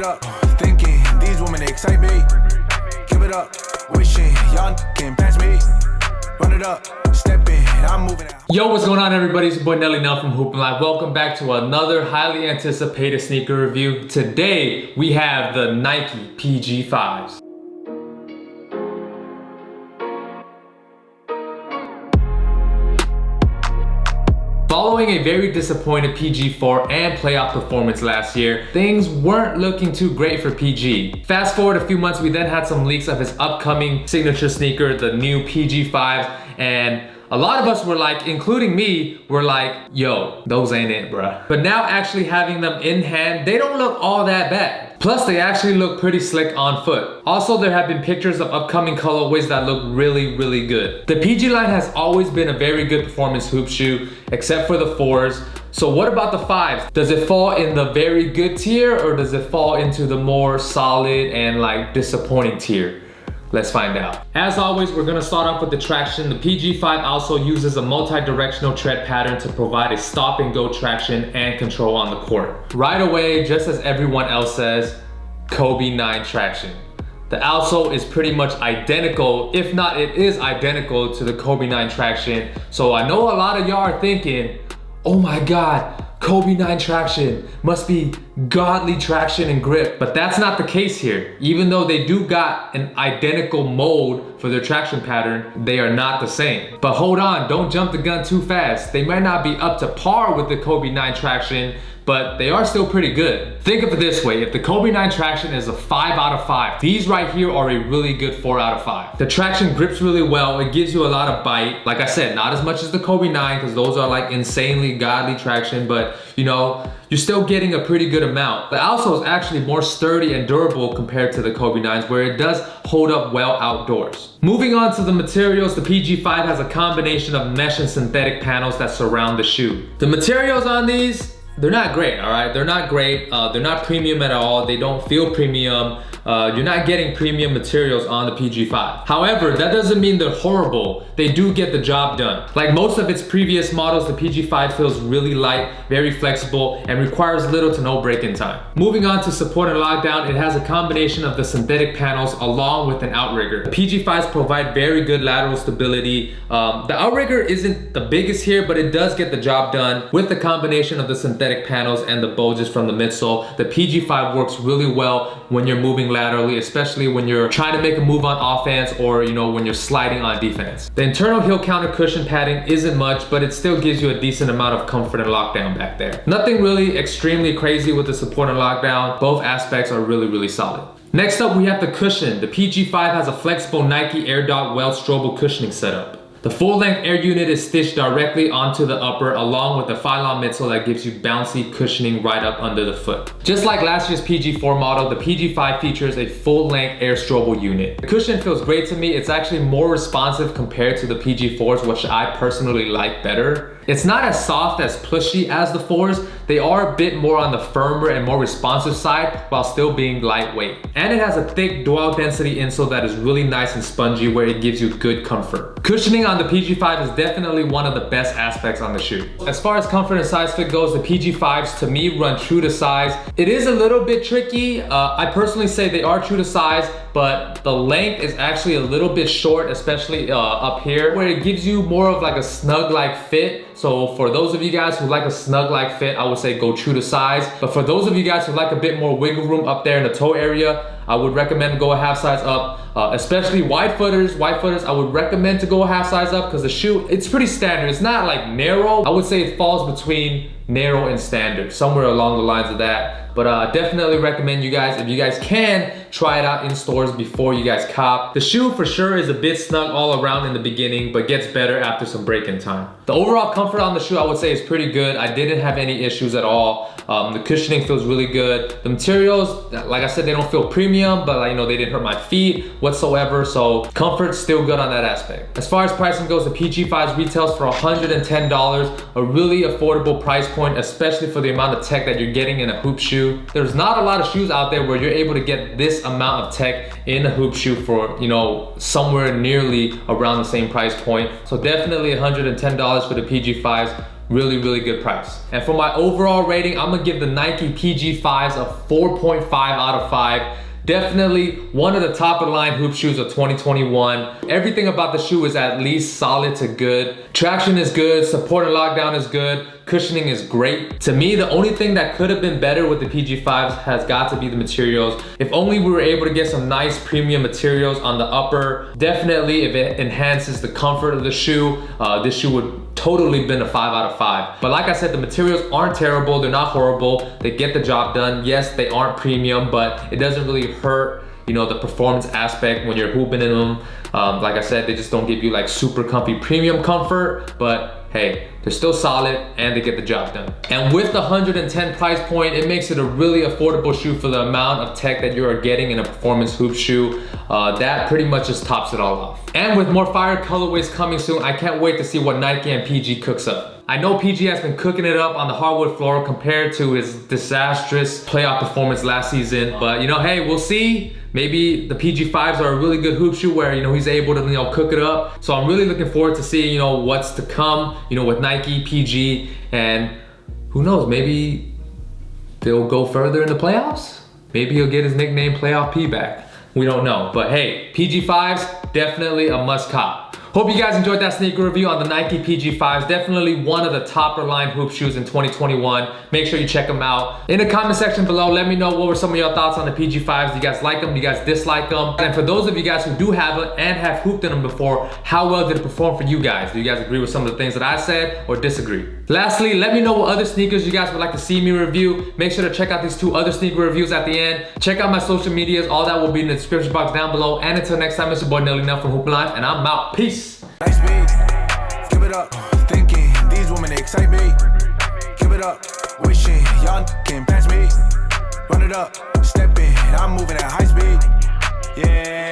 it up, thinking these women they excite me. Give it up, wishing y'all can pass me. Run it up, stepping, I'm moving out. Yo, what's going on, everybody? It's your boy Nelly Nell from Hoopin' Live. Welcome back to another highly anticipated sneaker review. Today we have the Nike PG5s. Following a very disappointed PG4 and playoff performance last year, things weren't looking too great for PG. Fast forward a few months, we then had some leaks of his upcoming signature sneaker, the new PG5s, and a lot of us were like, including me, were like, yo, those ain't it, bruh. But now actually having them in hand, they don't look all that bad. Plus, they actually look pretty slick on foot. Also, there have been pictures of upcoming colorways that look really, really good. The PG line has always been a very good performance hoop shoe, except for the 4s. So what about the 5s? Does it fall in the very good tier, or does it fall into the more solid and like disappointing tier? Let's find out. As always, we're gonna start off with the traction. The PG5 also uses a multi-directional tread pattern to provide a stop and go traction and control on the court. Right away, just as everyone else says, Kobe 9 traction. The outsole is pretty much identical, if not it is identical to the Kobe 9 traction. So I know a lot of y'all are thinking, oh my God, Kobe 9 traction must be godly traction and grip, but that's not the case here. Even though they do got an identical mold for their traction pattern, they are not the same. But hold on, don't jump the gun too fast. They might not be up to par with the Kobe 9 traction, but they are still pretty good. Think of it this way, if the Kobe 9 traction is a 5 out of 5, these right here are a really good 4 out of 5. The traction grips really well, it gives you a lot of bite. Like I said, not as much as the Kobe 9, because those are like insanely godly traction, but you know, you're still getting a pretty good amount. The outsole is actually more sturdy and durable compared to the Kobe 9s, where it does hold up well outdoors. Moving on to the materials, the PG5 has a combination of mesh and synthetic panels that surround the shoe. The materials on these, they're not great, all right? They're not great. They're not premium at all. They don't feel premium. You're not getting premium materials on the PG5. However, that doesn't mean they're horrible. They do get the job done. Like most of its previous models, the PG5 feels really light, very flexible, and requires little to no break-in time. Moving on to support and lockdown, it has a combination of the synthetic panels along with an outrigger. The PG5s provide very good lateral stability. The outrigger isn't the biggest here, but it does get the job done. With the combination of the synthetic panels and the bulges from the midsole, the PG5 works really well when you're moving laterally, especially when you're trying to make a move on offense, or you know, when you're sliding on defense. The internal heel counter cushion padding isn't much, but it still gives you a decent amount of comfort and lockdown back there. Nothing really extremely crazy with the support and lockdown. Both aspects are really, really solid. Next up, we have the cushion. The PG5 has a flexible Nike Air Dot Weld Strobel cushioning setup. The full-length air unit is stitched directly onto the upper, along with the Phylon midsole that gives you bouncy cushioning right up under the foot. Just like last year's PG4 model, the PG5 features a full-length air Strobel unit. The cushion feels great to me. It's actually more responsive compared to the PG4s, which I personally like better. It's not as soft as plushy as the 4s. They are a bit more on the firmer and more responsive side while still being lightweight. And it has a thick dual density insole that is really nice and spongy, where it gives you good comfort. Cushioning on the PG5 is definitely one of the best aspects on the shoe. As far as comfort and size fit goes, the PG5s to me run true to size. It is a little bit tricky. I personally say they are true to size, but the length is actually a little bit short, especially up here, where it gives you more of like a snug-like fit. So for those of you guys who like a snug-like fit, I would say go true to size. But for those of you guys who like a bit more wiggle room up there in the toe area, I would recommend go a half size up. Especially wide footers, I would recommend to go a half size up, because the shoe, it's pretty standard. It's not like narrow. I would say it falls between narrow and standard, somewhere along the lines of that. But definitely recommend you guys, if you guys can, try it out in stores before you guys cop. The shoe for sure is a bit snug all around in the beginning, but gets better after some break-in time. The overall comfort on the shoe, I would say, is pretty good. I didn't have any issues at all. The cushioning feels really good. The materials, like I said, they don't feel premium, but you know, they didn't hurt my feet whatsoever. So comfort's still good on that aspect. As far as pricing goes, the PG5s retails for $110, a really affordable price point, especially for the amount of tech that you're getting in a hoop shoe. There's not a lot of shoes out there where you're able to get this amount of tech in a hoop shoe for, you know, somewhere nearly around the same price point. So definitely $110 for the PG5s. Really, really good price. And for my overall rating, I'm gonna give the Nike PG5s a 4.5 out of 5. Definitely one of the top of the line hoop shoes of 2021. Everything about the shoe is at least solid to good. Traction is good, support and lockdown is good, cushioning is great. To me, the only thing that could have been better with the PG5s has got to be the materials. If only we were able to get some nice premium materials on the upper. Definitely if it enhances the comfort of the shoe, this shoe would totally been a 5 out of 5. But like I said, the materials aren't terrible, they're not horrible, they get the job done. Yes, they aren't premium, but it doesn't really hurt, you know, the performance aspect when you're hooping in them. Like I said, they just don't give you like super comfy premium comfort, but hey, they're still solid and they get the job done. And with the 110 price point, it makes it a really affordable shoe for the amount of tech that you're getting in a performance hoop shoe. That pretty much just tops it all off. And with more fire colorways coming soon, I can't wait to see what Nike and PG cooks up. I know PG has been cooking it up on the hardwood floor compared to his disastrous playoff performance last season, but you know, hey, we'll see. Maybe the PG5s are a really good hoop shoe where, you know, he's able to, you know, cook it up. So I'm really looking forward to seeing, you know, what's to come, you know, with Nike, PG, and who knows, maybe they'll go further in the playoffs. Maybe he'll get his nickname Playoff P back. We don't know, but hey, PG5s, definitely a must cop. Hope you guys enjoyed that sneaker review on the Nike PG5s. Definitely one of the top of the line hoop shoes in 2021. Make sure you check them out. In the comment section below, let me know what were some of your thoughts on the PG5s. Do you guys like them? Do you guys dislike them? And for those of you guys who do have it and have hooped in them before, how well did it perform for you guys? Do you guys agree with some of the things that I said or disagree? Lastly, let me know what other sneakers you guys would like to see me review. Make sure to check out these 2 other sneaker reviews at the end. Check out my social medias. All that will be in the description box down below. And until next time, it's your boy Nelly Nell from Hoop Life, and I'm out. Peace. Nice beat, give it up, thinking these women they excite me. Give it up, wishing y'all can pass me. Run it up, stepping, I'm moving at high speed. Yeah.